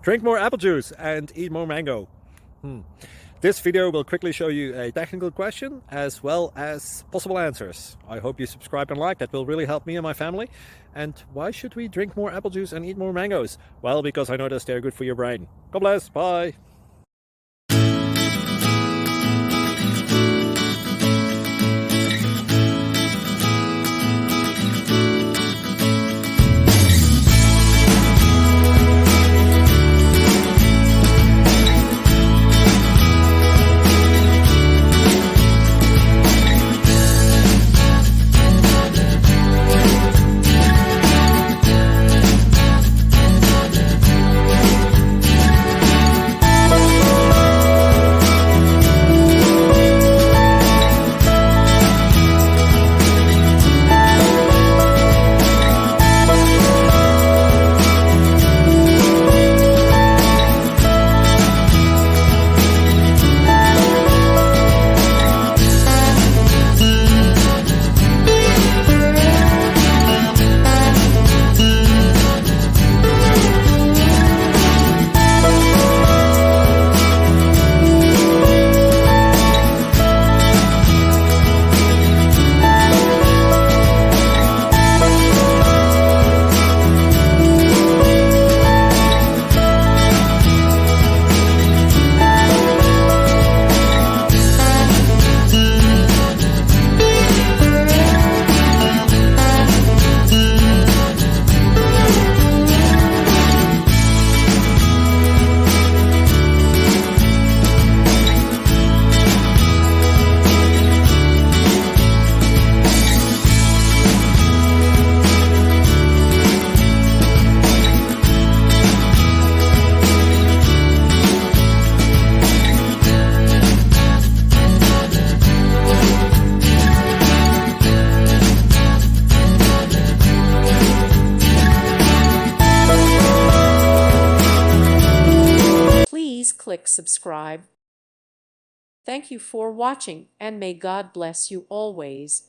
Drink more apple juice and eat more mango. This video will quickly show you a technical question as well as possible answers. I hope you subscribe and like, that will really help me and my family. And why should we drink more apple juice and eat more mangoes? Well, because I noticed they're good for your brain. God bless, bye. Please click subscribe. Thank you for watching, and may God bless you always.